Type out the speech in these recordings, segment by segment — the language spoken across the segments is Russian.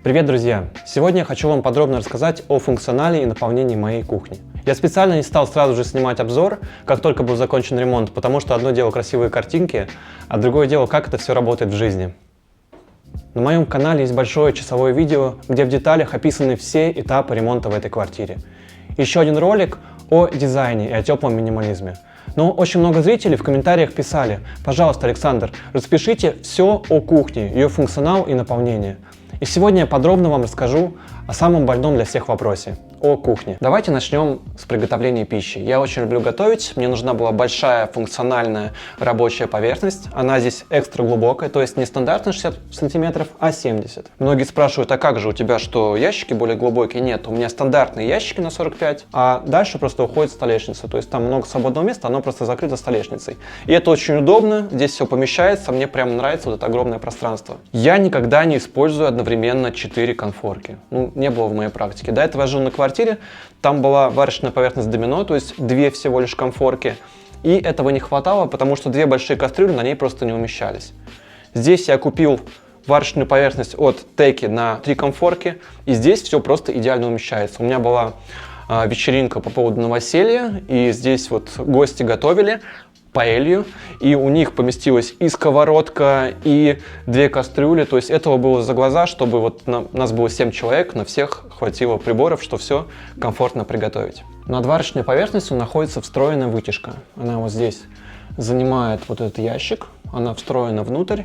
Привет, друзья! Сегодня я хочу вам подробно рассказать о функционале и наполнении моей кухни. Я специально не стал сразу же снимать обзор, как только был закончен ремонт, потому что одно дело красивые картинки, а другое дело, как это все работает в жизни. На моем канале есть большое часовое видео, где в деталях описаны все этапы ремонта в этой квартире. Еще один ролик о дизайне и о теплом минимализме. Но очень много зрителей в комментариях писали: пожалуйста, Александр, распишите все о кухне, ее функционал и наполнение. И сегодня я подробно вам расскажу о самом больном для всех вопросе – о кухне. Давайте начнем с приготовления пищи. Я очень люблю готовить, мне нужна была большая функциональная рабочая поверхность. Она здесь экстра глубокая, то есть не стандартно 60 сантиметров, а 70. Многие спрашивают: а как же у тебя что, ящики более глубокие? Нет, у меня стандартные ящики на 45, а дальше просто уходит столешница. То есть там много свободного места, оно просто закрыто столешницей. И это очень удобно, здесь все помещается, мне прям нравится вот это огромное пространство. Я никогда не использую одновременно 4 конфорки. Не было в моей практике. До этого я жил на квартире, там была варочная поверхность домино, то есть 2 всего лишь конфорки. И этого не хватало, потому что 2 большие кастрюли на ней просто не умещались. Здесь я купил варочную поверхность от Теки на 3 конфорки, и здесь все просто идеально умещается. У меня была вечеринка по поводу новоселья, и здесь вот гости готовили паэлью, и у них поместилась и сковородка, и 2 кастрюли, то есть этого было за глаза, чтобы вот нас было 7 человек, на всех хватило приборов, что все комфортно приготовить. Над варочной поверхностью находится встроенная вытяжка. Она вот здесь занимает вот этот ящик, она встроена внутрь.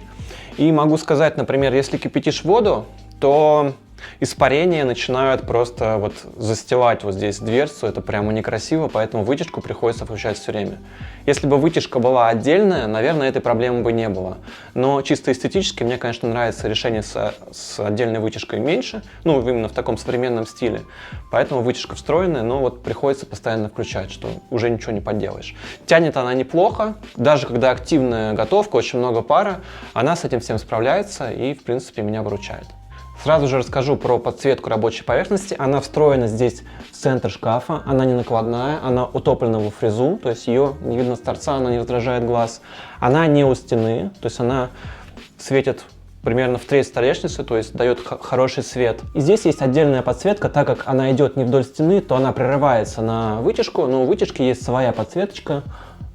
И могу сказать, например, если кипятишь воду, то испарения начинают просто вот застилать вот здесь дверцу, это прямо некрасиво, поэтому вытяжку приходится включать все время. Если бы вытяжка была отдельная, наверное, этой проблемы бы не было. Но чисто эстетически мне, конечно, нравится решение с отдельной вытяжкой меньше, именно в таком современном стиле. Поэтому вытяжка встроенная, но вот приходится постоянно включать, что уже ничего не поделаешь. Тянет она неплохо, даже когда активная готовка, очень много пара, она с этим всем справляется и, в принципе, меня выручает. Сразу же расскажу про подсветку рабочей поверхности. Она встроена здесь в центр шкафа, она не накладная, она утоплена во фрезу, то есть ее не видно с торца, она не раздражает глаз. Она не у стены, то есть она светит примерно в треть столешницы, то есть дает хороший свет. И здесь есть отдельная подсветка, так как она идет не вдоль стены, то она прерывается на вытяжку, но у вытяжки есть своя подсветочка.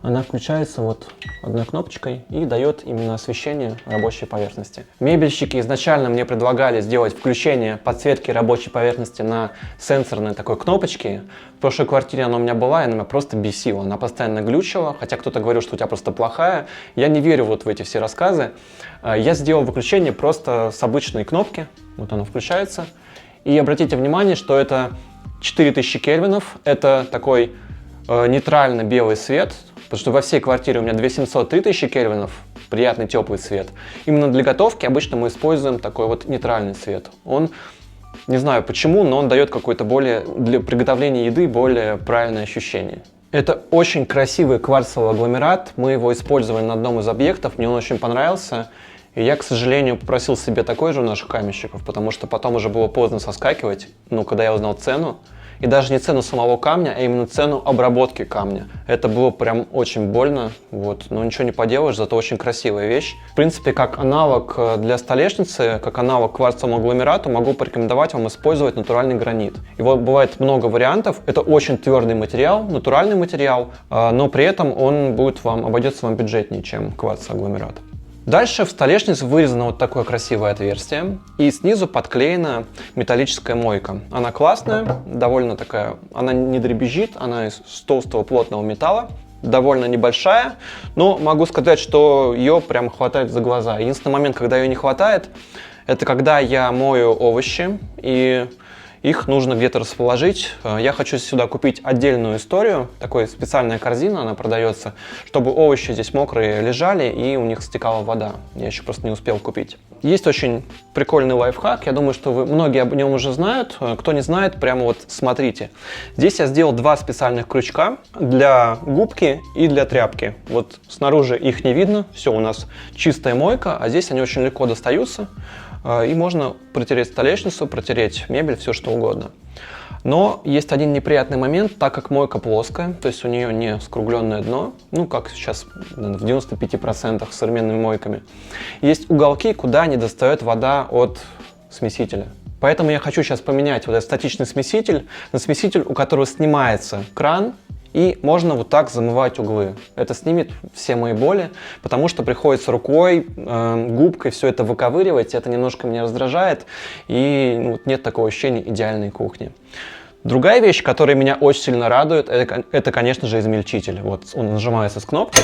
Она включается вот одной кнопочкой и дает именно освещение рабочей поверхности. Мебельщики изначально мне предлагали сделать включение подсветки рабочей поверхности на сенсорной такой кнопочке. В прошлой квартире она у меня была, и она меня просто бесила. Она постоянно глючила, хотя кто-то говорил, что у тебя просто плохая. Я не верю вот в эти все рассказы. Я сделал выключение просто с обычной кнопки. Вот оно включается. И обратите внимание, что это 4000 кельвинов. Это такой нейтрально белый свет. Потому что во всей квартире у меня 2700-3000 кельвинов, приятный теплый цвет. Именно для готовки обычно мы используем такой вот нейтральный цвет. Он, не знаю почему, но он дает какое-то для приготовления еды более правильное ощущение. Это очень красивый кварцевый агломерат, мы его использовали на одном из объектов, мне он очень понравился. И я, к сожалению, попросил себе такой же у наших каменщиков, потому что потом уже было поздно соскакивать, когда я узнал цену. И даже не цену самого камня, а именно цену обработки камня. Это было прям очень больно, но ничего не поделаешь, зато очень красивая вещь. В принципе, как аналог для столешницы, как аналог кварцевому агломерату, могу порекомендовать вам использовать натуральный гранит. Его бывает много вариантов, это очень твердый материал, натуральный материал, но при этом он обойдется вам бюджетнее, чем кварцевый агломерат. Дальше в столешнице вырезано вот такое красивое отверстие, и снизу подклеена металлическая мойка. Она классная, довольно такая, она не дребезжит, она из толстого плотного металла, довольно небольшая, но могу сказать, что ее прям хватает за глаза. Единственный момент, когда ее не хватает, это когда я мою овощи, и их нужно где-то расположить. Я хочу сюда купить отдельную историю, такой специальная корзина, она продается, чтобы овощи здесь мокрые лежали и у них стекала вода. Я еще просто не успел купить. Есть очень прикольный лайфхак, я думаю, что многие об нем уже знают. Кто не знает, прямо вот смотрите. Здесь я сделал 2 специальных крючка для губки и для тряпки. Вот снаружи их не видно, все, у нас чистая мойка, а здесь они очень легко достаются. И можно протереть столешницу, протереть мебель, все что угодно. Но есть один неприятный момент, так как мойка плоская, то есть у нее не скругленное дно, как сейчас в 95% с современными мойками. Есть уголки, куда не достает вода от смесителя. Поэтому я хочу сейчас поменять вот этот статичный смеситель на смеситель, у которого снимается кран, и можно вот так замывать углы. Это снимет все мои боли, потому что приходится рукой, губкой все это выковыривать, это немножко меня раздражает, и нет такого ощущения идеальной кухни. Другая вещь, которая меня очень сильно радует, это, конечно же, измельчитель. Вот он нажимается с кнопки.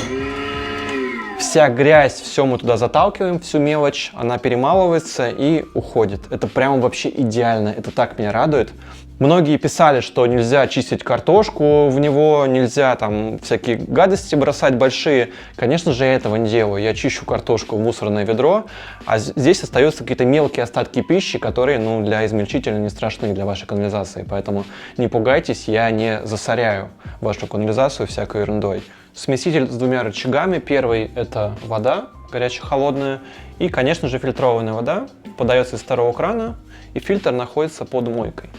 Вся грязь, все мы туда заталкиваем, всю мелочь, она перемалывается и уходит. Это прямо вообще идеально, это так меня радует. Многие писали, что нельзя чистить картошку в него, нельзя там всякие гадости бросать большие. Конечно же, я этого не делаю. Я чищу картошку в мусорное ведро, а здесь остаются какие-то мелкие остатки пищи, которые, для измельчителя не страшны для вашей канализации. Поэтому не пугайтесь, я не засоряю вашу канализацию всякой ерундой. Смеситель с двумя рычагами. Первый – это вода, горячая, холодная. И, конечно же, фильтрованная вода подается из второго крана, и фильтр находится под мойкой.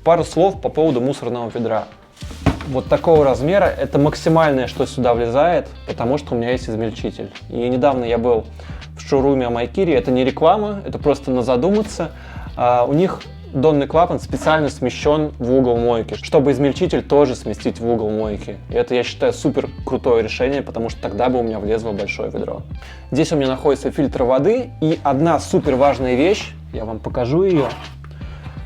Пару слов по поводу мусорного ведра. Вот такого размера, это максимальное, что сюда влезает, потому что у меня есть измельчитель. И недавно я был в шоуруме Амайкири, это не реклама, это просто на задуматься. У них донный клапан специально смещен в угол мойки, чтобы измельчитель тоже сместить в угол мойки. И это, я считаю, супер крутое решение, потому что тогда бы у меня влезло большое ведро. Здесь у меня находится фильтр воды, и одна супер важная вещь, я вам покажу ее.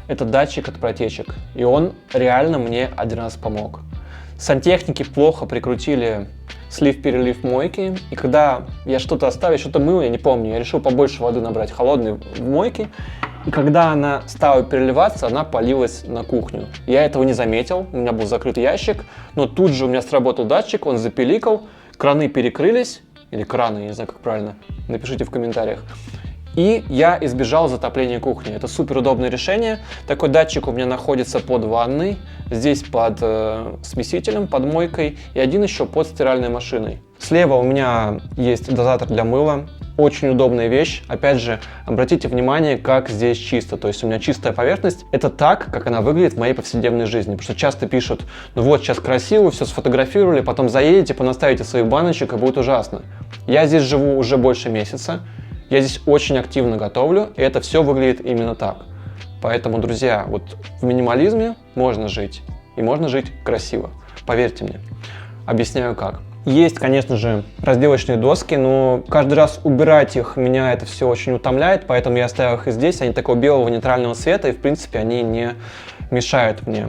Это датчик от протечек, и он реально мне один раз помог. Сантехники плохо прикрутили слив-перелив мойки, и когда я что-то оставил, что-то мыл, я не помню, я решил побольше воды набрать холодной в мойке, и когда она стала переливаться, она полилась на кухню. Я этого не заметил, у меня был закрыт ящик, но тут же у меня сработал датчик, он запиликал, краны перекрылись, или краны, я не знаю, как правильно, напишите в комментариях. И я избежал затопления кухни. Это супер удобное решение. Такой датчик у меня находится под ванной, здесь под смесителем, под мойкой, и один еще под стиральной машиной. Слева у меня есть дозатор для мыла. Очень удобная вещь. Опять же, обратите внимание, как здесь чисто. То есть у меня чистая поверхность. Это так, как она выглядит в моей повседневной жизни. Потому что часто пишут, вот сейчас красиво, все сфотографировали, потом заедете, понаставите своих баночек, и будет ужасно. Я здесь живу уже больше месяца. Я здесь очень активно готовлю, и это все выглядит именно так. Поэтому, друзья, вот в минимализме можно жить, и можно жить красиво. Поверьте мне. Объясняю как. Есть, конечно же, разделочные доски, но каждый раз убирать их меня это все очень утомляет, поэтому я оставил их и здесь. Они такого белого нейтрального цвета, и в принципе они не мешают мне.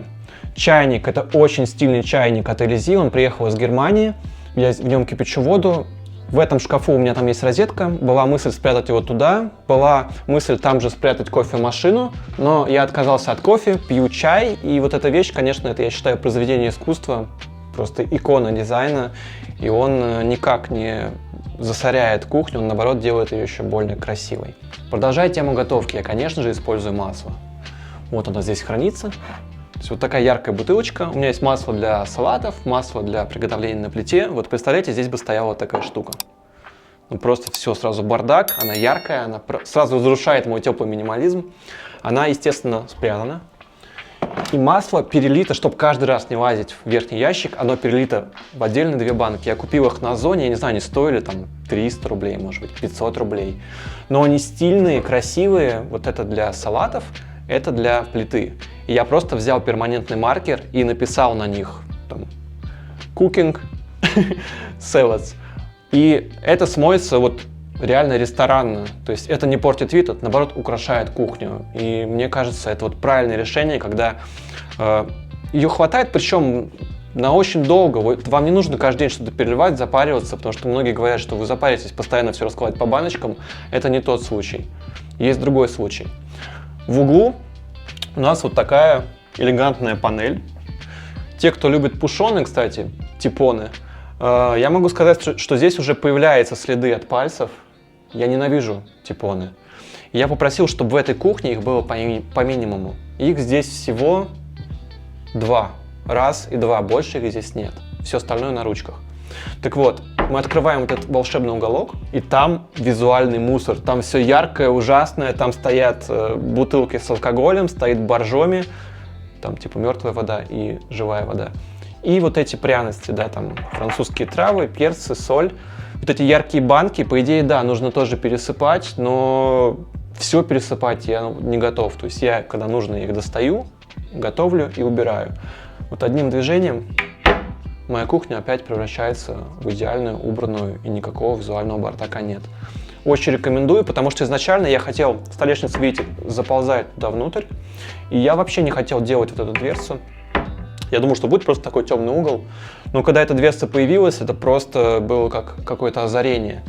Чайник, это очень стильный чайник от Элизи, он приехал из Германии. Я в нем кипячу воду. В этом шкафу у меня там есть розетка, была мысль спрятать его туда, была мысль там же спрятать кофемашину, но я отказался от кофе, пью чай, и вот эта вещь, конечно, это, я считаю, произведение искусства, просто икона дизайна, и он никак не засоряет кухню, он, наоборот, делает ее еще более красивой. Продолжая тему готовки, я, конечно же, использую масло. Вот оно здесь хранится. То есть вот такая яркая бутылочка. У меня есть масло для салатов, масло для приготовления на плите. Вот представляете, здесь бы стояла такая штука. Просто все сразу бардак, она яркая, она сразу разрушает мой теплый минимализм. Она, естественно, спрятана. И масло перелито, чтобы каждый раз не лазить в верхний ящик, оно перелито в отдельные две банки. Я купил их на Озоне, я не знаю, они стоили там 300 рублей, может быть, 500 рублей. Но они стильные, красивые. Вот это для салатов, это для плиты. И я просто взял перманентный маркер и написал на них там, cooking salads. И это смоется вот реально ресторанно. То есть это не портит вид, это наоборот украшает кухню. И мне кажется, это вот правильное решение, когда ее хватает, причем на очень долго. Вам не нужно каждый день что-то переливать, запариваться, потому что многие говорят, что вы запаритесь постоянно все раскладывать по баночкам. Это не тот случай. Есть другой случай. В углу у нас вот такая элегантная панель. Те, кто любит пушоны, кстати, типоны, я могу сказать, что здесь уже появляются следы от пальцев. Я ненавижу типоны. Я попросил, чтобы в этой кухне их было по минимуму. Их здесь всего 2. Раз и 2. Больше их здесь нет. Все остальное на ручках. Так вот, мы открываем вот этот волшебный уголок, и там визуальный мусор. Там все яркое, ужасное. Там стоят бутылки с алкоголем, стоит боржоми. Там типа мертвая вода и живая вода. И вот эти пряности, да, там французские травы, перцы, соль. Вот эти яркие банки, по идее, да, нужно тоже пересыпать, но все пересыпать я не готов. То есть я, когда нужно, их достаю, готовлю и убираю. Вот одним движением моя кухня опять превращается в идеальную, убранную, и никакого визуального бардака нет. Очень рекомендую, потому что изначально я хотел, столешница, видите, заползает туда внутрь, и я вообще не хотел делать вот эту дверцу. Я думал, что будет просто такой темный угол, но когда эта дверца появилась, это просто было как какое-то озарение.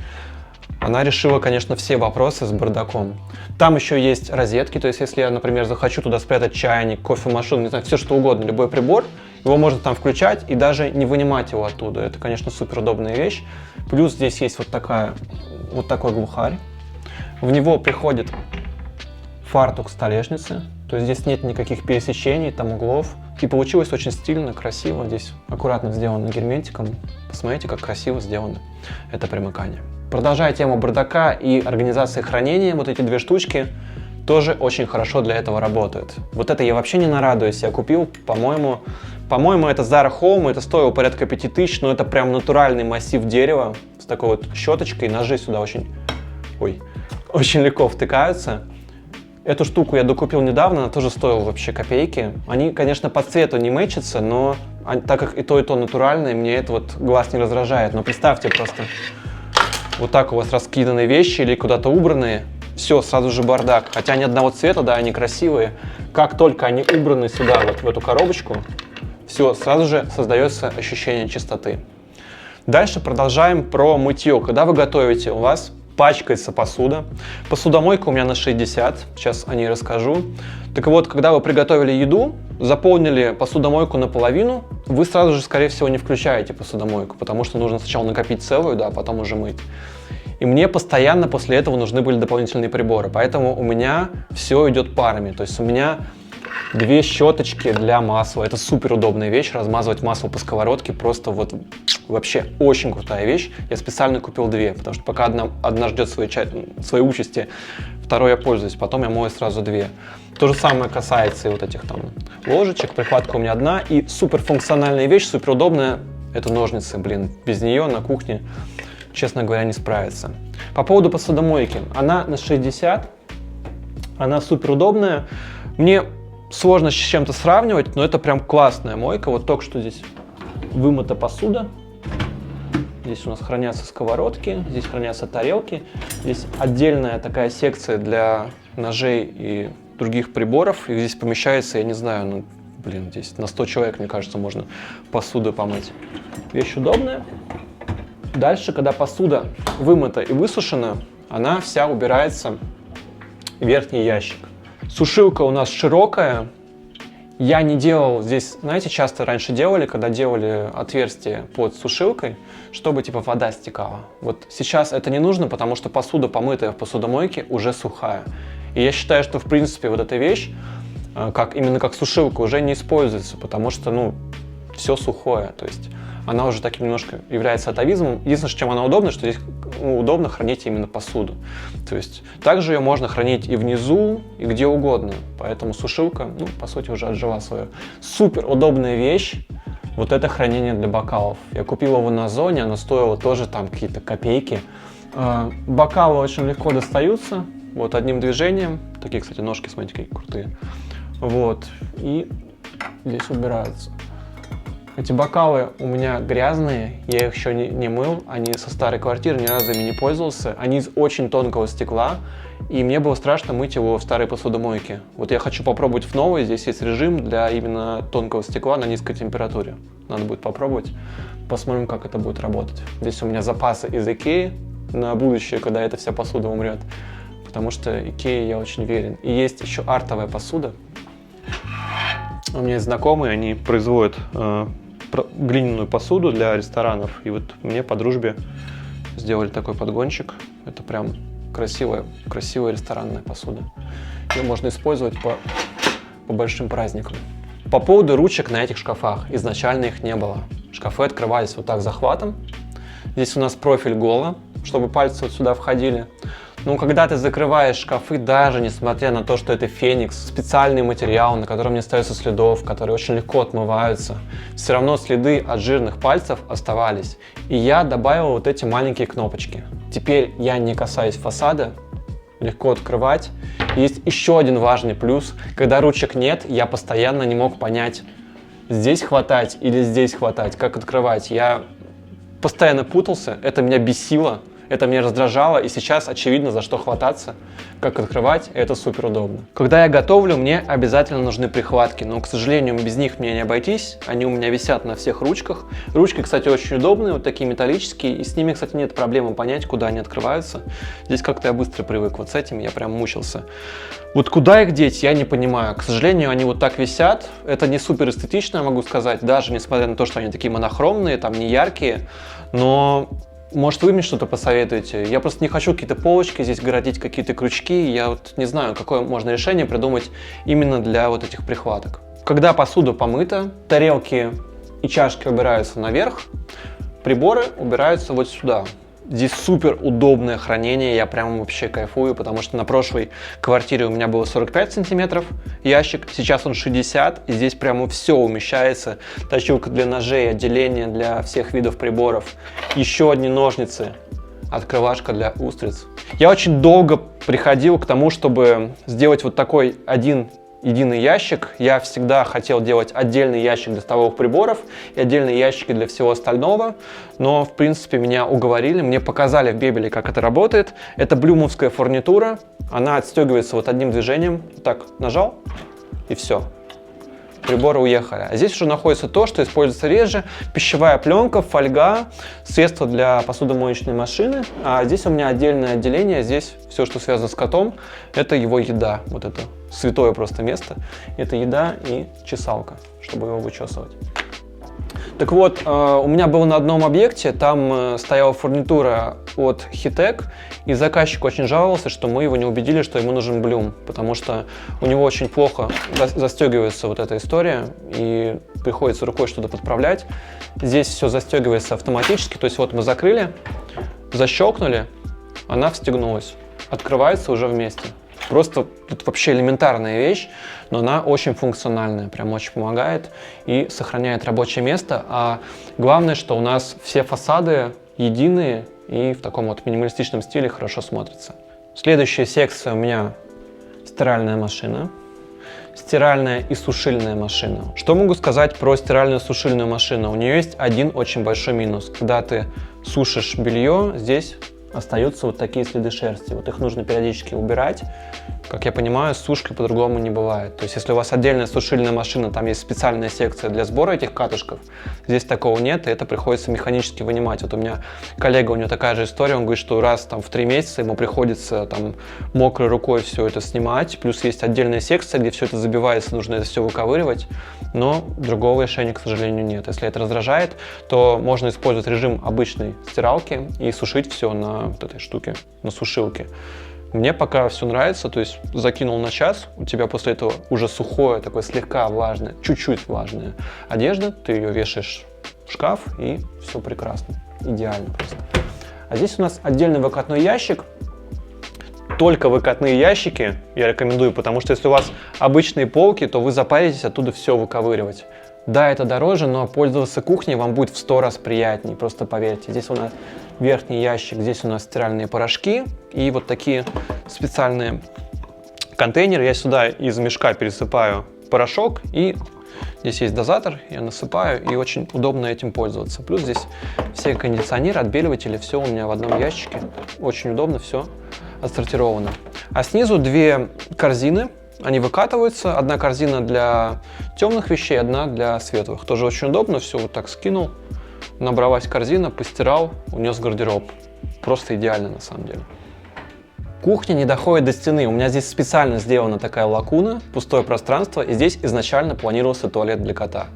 Она решила, конечно, все вопросы с бардаком. Там еще есть розетки, то есть если я, например, захочу туда спрятать чайник, кофемашину, не знаю, все что угодно, любой прибор, его можно там включать и даже не вынимать его оттуда. Это, конечно, супер удобная вещь. Плюс здесь есть вот такой глухарь. В него приходит фартук столешницы, то есть здесь нет никаких пересечений, там углов. И получилось очень стильно, красиво. Здесь аккуратно сделано герметиком. Посмотрите, как красиво сделано это примыкание. Продолжая тему бардака и организации хранения, вот эти две штучки тоже очень хорошо для этого работают. Вот это я вообще не нарадуюсь. Я купил, по-моему, это Zara Home, это стоило порядка 5000, но это прям натуральный массив дерева с такой вот щеточкой. Ножи сюда очень легко втыкаются. Эту штуку я докупил недавно, она тоже стоила вообще копейки. Они, конечно, по цвету не мэчатся, но так как и то натуральное, мне это вот глаз не раздражает. Но представьте просто, вот так у вас раскиданы вещи или куда-то убранные, все, сразу же бардак. Хотя они одного цвета, да, они красивые. Как только они убраны сюда, вот в эту коробочку, все, сразу же создается ощущение чистоты. Дальше продолжаем про мытье. Когда вы готовите, у вас пачкается посуда. Посудомойка у меня на 60, сейчас о ней расскажу. Так вот, когда вы приготовили еду, заполнили посудомойку наполовину, вы сразу же, скорее всего, не включаете посудомойку, потому что нужно сначала накопить целую, да, а потом уже мыть. И мне постоянно после этого нужны были дополнительные приборы, поэтому у меня все идет парами. То есть у меня две щеточки для масла. Это супер удобная вещь, размазывать масло по сковородке, просто вот вообще очень крутая вещь. Я специально купил две, потому что пока одна ждет своей участи, второй я пользуюсь, потом я мою сразу две. То же самое касается и вот этих там ложечек. Прихватка у меня одна, и супер функциональная вещь, супер удобная, это ножницы, блин, без нее на кухне, честно говоря, не справится. По поводу посудомойки, она на 60, она супер удобная. Мне сложно с чем-то сравнивать, но это прям классная мойка. Вот только что здесь вымыта посуда. Здесь у нас хранятся сковородки, здесь хранятся тарелки. Здесь отдельная такая секция для ножей и других приборов. И здесь помещается, я не знаю, ну, блин, здесь на 100 человек, мне кажется, можно посуду помыть. Вещь удобная. Дальше, когда посуда вымыта и высушена, она вся убирается в верхний ящик. Сушилка у нас широкая. Я не делал здесь, знаете, часто раньше делали, когда делали отверстие под сушилкой, чтобы типа вода стекала. Вот сейчас это не нужно, потому что посуда, помытая в посудомойке, уже сухая. И я считаю, что в принципе вот эта вещь, именно как сушилка, уже не используется, потому что, ну, все сухое. То есть она уже таким немножко является атовизмом. Единственное, чем она удобна, что здесь удобно хранить именно посуду. То есть также ее можно хранить и внизу, и где угодно. Поэтому сушилка, ну, по сути, уже отжила свою. Супер удобная вещь. Вот это хранение для бокалов. Я купил его на Озоне, оно стоило тоже там какие-то копейки. Бокалы очень легко достаются. Вот одним движением. Такие, кстати, ножки, смотрите, какие крутые. Вот. И здесь убираются. Эти бокалы у меня грязные, я их еще не мыл, они со старой квартиры, ни разу ими не пользовался. Они из очень тонкого стекла, и мне было страшно мыть его в старой посудомойке. Вот я хочу попробовать в новой, здесь есть режим для именно тонкого стекла на низкой температуре. Надо будет попробовать, посмотрим, как это будет работать. Здесь у меня запасы из Икеи на будущее, когда эта вся посуда умрет, потому что Икеи я очень верен. И есть еще артовая посуда. У меня есть знакомые, они производят глиняную посуду для ресторанов. И вот мне по дружбе сделали такой подгончик. Это прям красивая ресторанная посуда. Ее можно использовать по большим праздникам. По поводу ручек на этих шкафах. Изначально их не было. Шкафы открывались вот так захватом. Здесь у нас профиль Гола, чтобы пальцы вот сюда входили. Но когда ты закрываешь шкафы, даже несмотря на то, что это феникс, специальный материал, на котором не остается следов, которые очень легко отмываются, все равно следы от жирных пальцев оставались. И я добавил вот эти маленькие кнопочки. Теперь я не касаюсь фасада, легко открывать. Есть еще один важный плюс. Когда ручек нет, я постоянно не мог понять, здесь хватать или здесь хватать, как открывать. Я постоянно путался, это меня бесило, это меня раздражало, и сейчас очевидно, за что хвататься, как открывать, и это супер удобно. Когда я готовлю, мне обязательно нужны прихватки, но, к сожалению, без них мне не обойтись, они у меня висят на всех ручках. Ручки, кстати, очень удобные, вот такие металлические, и с ними, кстати, нет проблемы понять, куда они открываются. Здесь как-то я быстро привык, вот с этим я прям мучился. Вот куда их деть, я не понимаю. К сожалению, они вот так висят. Это не супер эстетично, я могу сказать, даже несмотря на то, что они такие монохромные, там не яркие, но... Может, вы мне что-то посоветуете? Я просто не хочу какие-то полочки здесь городить, какие-то крючки. Я вот не знаю, какое можно решение придумать именно для вот этих прихваток. Когда посуда помыта, тарелки и чашки убираются наверх, приборы убираются вот сюда. Здесь супер удобное хранение, я прям вообще кайфую, потому что на прошлой квартире у меня было 45 сантиметров ящик, сейчас он 60, и здесь прямо все умещается. Точилка для ножей, отделение для всех видов приборов, еще одни ножницы, открывашка для устриц. Я очень долго приходил к тому, чтобы сделать вот такой один единый ящик. Я всегда хотел делать отдельный ящик для столовых приборов и отдельные ящики для всего остального, но, в принципе, меня уговорили, мне показали в Бебеле, как это работает. Это блюмовская фурнитура, она отстегивается вот одним движением, так нажал, и все. Приборы уехали. А здесь уже находится то, что используется реже: пищевая пленка, фольга, средства для посудомоечной машины. А здесь у меня отдельное отделение, здесь все, что связано с котом, это его еда. Вот это святое просто место. Это еда и чесалка, чтобы его вычесывать. Так вот, у меня было на одном объекте, там стояла фурнитура от Хитек, и заказчик очень жаловался, что мы его не убедили, что ему нужен блюм, потому что у него очень плохо застегивается вот эта история, и приходится рукой что-то подправлять. Здесь все застегивается автоматически, то есть вот мы закрыли, защелкнули, она встегнулась, открывается уже вместе. Просто тут вообще элементарная вещь, но она очень функциональная, прям очень помогает и сохраняет рабочее место. А главное, что у нас все фасады единые и в таком вот минималистичном стиле хорошо смотрятся. Следующая секция у меня стиральная машина. Стиральная и сушильная машина. Что могу сказать про стиральную и сушильную машину? У нее есть один очень большой минус. Когда ты сушишь белье, здесь остаются вот такие следы шерсти. Вот их нужно периодически убирать. Как я понимаю, с сушкой по-другому не бывает. То есть, если у вас отдельная сушильная машина, там есть специальная секция для сбора этих катышков, здесь такого нет, и это приходится механически вынимать. Вот у меня коллега, у него такая же история, он говорит, что раз там в 3 месяца ему приходится там мокрой рукой все это снимать, плюс есть отдельная секция, где все это забивается, нужно это все выковыривать, но другого решения, к сожалению, нет. Если это раздражает, то можно использовать режим обычной стиралки и сушить все на вот этой штуке, на сушилке. Мне пока все нравится, то есть закинул на час, у тебя после этого уже сухое, такое слегка влажное, чуть-чуть влажная одежда, ты ее вешаешь в шкаф, и все прекрасно, идеально просто. А здесь у нас отдельный выкатной ящик. Только выкатные ящики я рекомендую, потому что если у вас обычные полки, то вы запаритесь оттуда все выковыривать. Да, это дороже, но пользоваться кухней вам будет в 100 раз приятнее, просто поверьте. Здесь у нас верхний ящик, здесь у нас стиральные порошки и вот такие специальные контейнеры. Я сюда из мешка пересыпаю порошок, и здесь есть дозатор, я насыпаю, и очень удобно этим пользоваться. Плюс здесь все кондиционеры, отбеливатели, все у меня в одном ящике. Очень удобно, все отсортировано. А снизу 2 корзины. Они выкатываются. Одна корзина для темных вещей, одна для светлых. Тоже очень удобно. Все вот так скинул. Набралась корзина, постирал, унес в гардероб. Просто идеально на самом деле. Кухня не доходит до стены. У меня здесь специально сделана такая лакуна, пустое пространство. И здесь изначально планировался туалет для кота.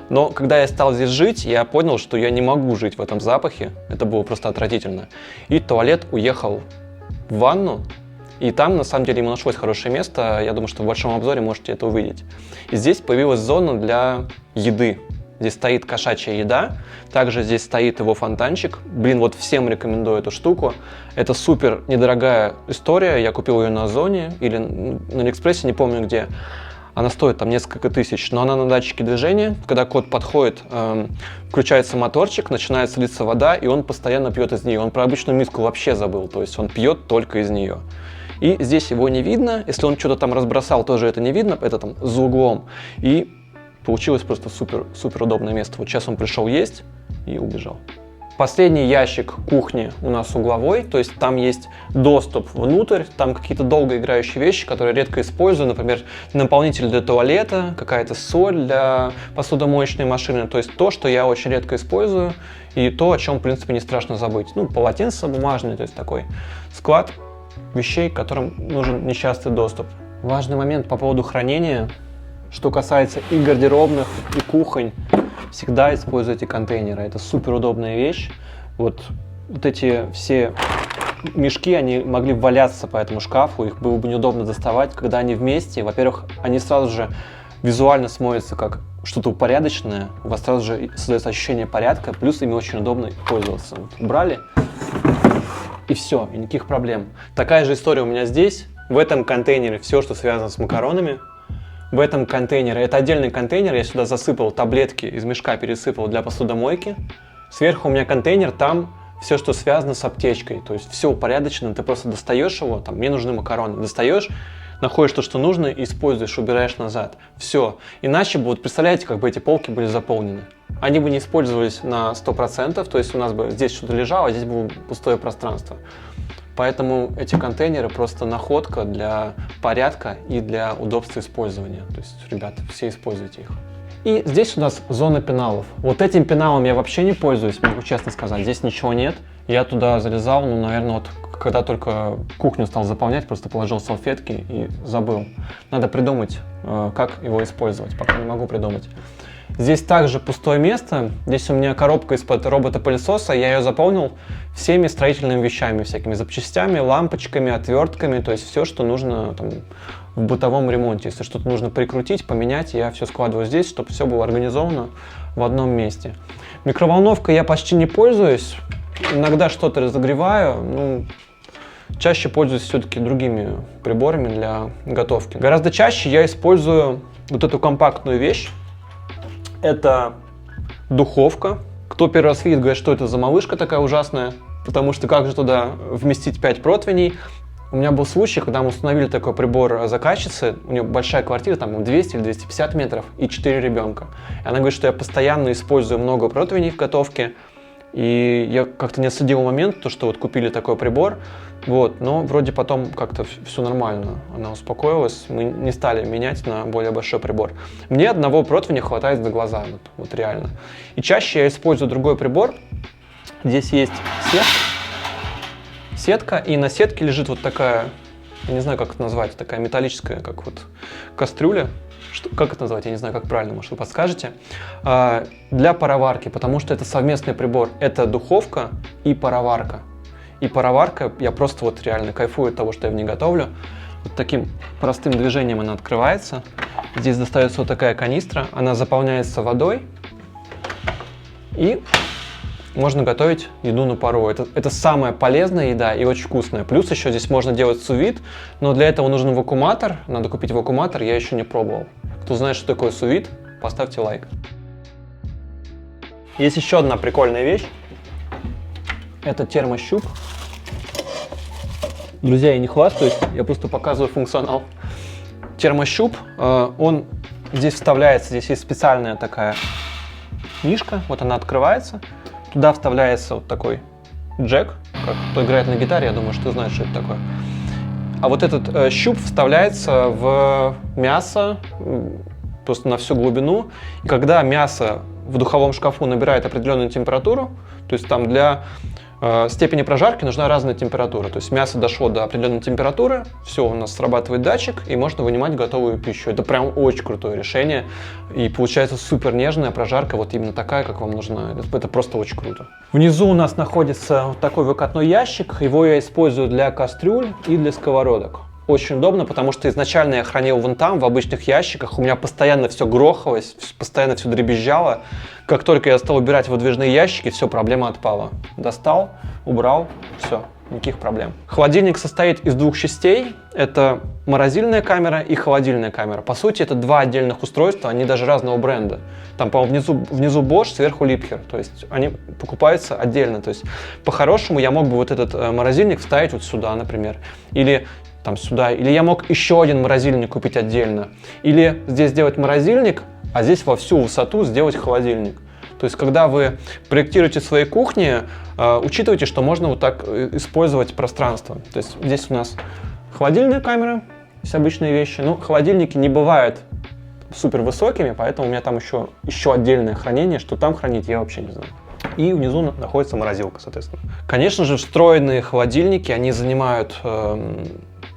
Но когда я стал здесь жить, я понял, что я не могу жить в этом запахе. Это было просто отвратительно. И туалет уехал в ванну. И там, на самом деле, ему нашлось хорошее место. Я думаю, что в большом обзоре можете это увидеть. И здесь появилась зона для еды. Здесь стоит кошачья еда. Также здесь стоит его фонтанчик. Блин, вот всем рекомендую эту штуку. Это супер недорогая история. Я купил ее на Озоне или на Алиэкспрессе, не помню где. Она стоит там несколько тысяч, но она на датчике движения. Когда кот подходит, включается моторчик, начинает литься вода, и он постоянно пьет из нее. Он про обычную миску вообще забыл, то есть он пьет только из нее. И здесь его не видно. Если он что-то там разбросал, тоже это не видно. Это там за углом. И получилось просто супер удобное место. Вот сейчас он пришел есть и убежал. Последний ящик кухни у нас угловой, то есть там есть доступ внутрь, там какие-то долгоиграющие вещи, которые редко использую, например, наполнитель для туалета, какая-то соль для посудомоечной машины, то есть то, что я очень редко использую, и то, о чем, в принципе, не страшно забыть. Ну, полотенце бумажное, то есть такой склад вещей, к которым нужен нечастый доступ. Важный момент по поводу хранения, что касается и гардеробных, и кухонь. Всегда используйте контейнеры, это супер удобная вещь. Вот эти все мешки, они могли валяться по этому шкафу, их было бы неудобно доставать, когда они вместе. Во-первых, они сразу же визуально смотрятся как что-то упорядоченное, у вас сразу же создается ощущение порядка, плюс ими очень удобно пользоваться. Вот, убрали, и все, и никаких проблем. Такая же история у меня здесь. В этом контейнере все, что связано с макаронами. В этом контейнере, это отдельный контейнер, я сюда засыпал таблетки, из мешка пересыпал для посудомойки. Сверху у меня контейнер, там все, что связано с аптечкой, то есть все упорядочено, ты просто достаешь его, там, мне нужны макароны, достаешь, находишь то, что нужно, и используешь, убираешь назад. Все. Иначе бы, вот представляете, как бы эти полки были заполнены. Они бы не использовались на 100%, то есть у нас бы здесь что-то лежало, а здесь было пустое пространство. Поэтому эти контейнеры просто находка для порядка и для удобства использования. То есть, ребят, все используйте их. И здесь у нас зона пеналов. Вот этим пеналом я вообще не пользуюсь, могу честно сказать. Здесь ничего нет. Я туда залезал, ну, наверное, вот когда только кухню стал заполнять, просто положил салфетки и забыл. Надо придумать, как его использовать, пока не могу придумать. Здесь также пустое место. Здесь у меня коробка из-под робота-пылесоса. Я ее заполнил всеми строительными вещами, всякими запчастями, лампочками, отвертками. То есть все, что нужно там, в бытовом ремонте. Если что-то нужно прикрутить, поменять, я все складываю здесь, чтобы все было организовано в одном месте. Микроволновкой я почти не пользуюсь. Иногда что-то разогреваю. Ну, чаще пользуюсь все-таки другими приборами для готовки. Гораздо чаще я использую вот эту компактную вещь. Это духовка. Кто первый раз видит, говорит, что это за малышка такая ужасная, потому что как же туда вместить 5 противней. У меня был случай, когда мы установили такой прибор заказчицы, у нее большая квартира, там 200 или 250 метров и 4 ребенка. И она говорит, что я постоянно использую много противней в готовке, и я как-то не отследил момент, то, что вот купили такой прибор, вот, но вроде потом как-то все нормально, она успокоилась, мы не стали менять на более большой прибор. Мне одного противня хватает за глаза, вот реально. И чаще я использую другой прибор, здесь есть сетка, и на сетке лежит вот такая, я не знаю, как это назвать, такая металлическая, как вот кастрюля. Как это назвать? Я не знаю, как правильно, может, вы подскажете. Для пароварки, потому что это совместный прибор. Это духовка и пароварка. И пароварка, я просто вот реально кайфую от того, что я в ней готовлю. Вот таким простым движением она открывается. Здесь достается вот такая канистра, она заполняется водой. И можно готовить еду на пару. Это самая полезная еда и очень вкусная. Плюс еще здесь можно делать су-вид, но для этого нужен вакууматор. Надо купить вакууматор, я еще не пробовал. Кто знает, что такое су-вид, поставьте лайк. Есть еще одна прикольная вещь. Это термощуп. Друзья, я не хвастаюсь, я просто показываю функционал. Термощуп, он здесь вставляется, здесь есть специальная такая нишка, вот она открывается. Туда вставляется вот такой джек, как кто играет на гитаре, я думаю, что знает, что это такое. А вот этот щуп вставляется в мясо просто на всю глубину. И когда мясо в духовом шкафу набирает определенную температуру, то есть там для степени прожарки нужна разная температура. То есть мясо дошло до определенной температуры, все, у нас срабатывает датчик, и можно вынимать готовую пищу. Это прям очень крутое решение. И получается супер нежная прожарка, вот именно такая, как вам нужна. Это просто очень круто. Внизу у нас находится вот такой выкатной ящик. Его я использую для кастрюль и для сковородок. Очень удобно, потому что изначально я хранил вон там, в обычных ящиках. У меня постоянно все грохалось, постоянно все дребезжало. Как только я стал убирать выдвижные ящики, все, проблема отпала. Достал, убрал, все, никаких проблем. Холодильник состоит из двух частей. Это морозильная камера и холодильная камера. По сути, это два отдельных устройства, они даже разного бренда. Там, по-моему, внизу Bosch, сверху Liebherr. То есть они покупаются отдельно. То есть по-хорошему я мог бы вот этот морозильник вставить вот сюда, например. Или там сюда. Или я мог еще один морозильник купить отдельно. Или здесь сделать морозильник, а здесь во всю высоту сделать холодильник. То есть, когда вы проектируете свои кухни, учитывайте, что можно вот так использовать пространство. То есть, здесь у нас холодильная камера, есть обычные вещи. Но холодильники не бывают супер высокими, поэтому у меня там еще отдельное хранение, что там хранить, я вообще не знаю. И внизу находится морозилка, соответственно. Конечно же, встроенные холодильники, они занимают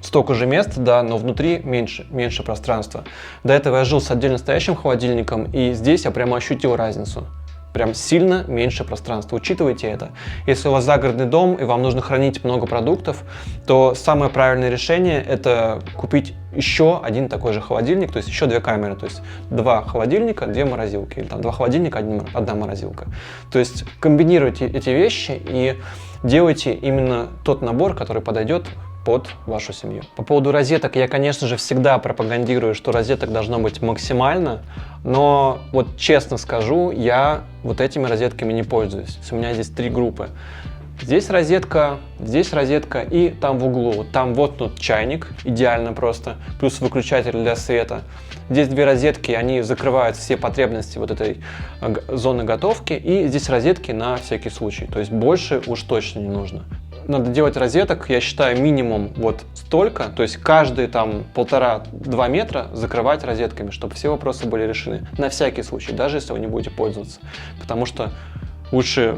столько же места, да, но внутри меньше пространства. До этого я жил с отдельно стоящим холодильником, и здесь я прямо ощутил разницу. Прям сильно меньше пространства. Учитывайте это. Если у вас загородный дом и вам нужно хранить много продуктов, то самое правильное решение – это купить еще один такой же холодильник, то есть еще две камеры, то есть 2 холодильника, 2 морозилки, или там 2 холодильника, 1 морозилка. То есть комбинируйте эти вещи и делайте именно тот набор, который подойдет под вашу семью. По поводу розеток я, конечно же, всегда пропагандирую, что розеток должно быть максимально, но вот честно скажу, я вот этими розетками не пользуюсь. У меня здесь 3 группы. Здесь розетка и там в углу. Там вот тут чайник, идеально просто, плюс выключатель для света. Здесь 2 розетки, они закрывают все потребности вот этой зоны готовки, и здесь розетки на всякий случай, то есть больше уж точно не нужно. Надо делать розеток, я считаю, минимум вот столько, то есть каждые там 1,5-2 метра закрывать розетками, чтобы все вопросы были решены. На всякий случай, даже если вы не будете пользоваться. Потому что лучше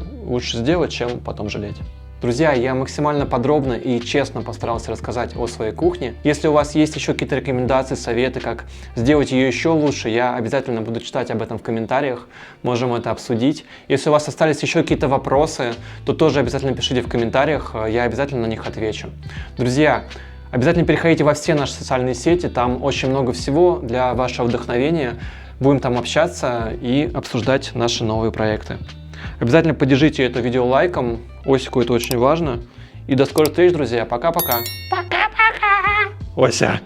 сделать, чем потом жалеть. Друзья, я максимально подробно и честно постарался рассказать о своей кухне. Если у вас есть еще какие-то рекомендации, советы, как сделать ее еще лучше, я обязательно буду читать об этом в комментариях, можем это обсудить. Если у вас остались еще какие-то вопросы, то тоже обязательно пишите в комментариях, я обязательно на них отвечу. Друзья, обязательно переходите во все наши социальные сети, там очень много всего для вашего вдохновения. Будем там общаться и обсуждать наши новые проекты. Обязательно поддержите это видео лайком, Осику это очень важно. И до скорых встреч, друзья. Пока-пока. Пока-пока. Ося.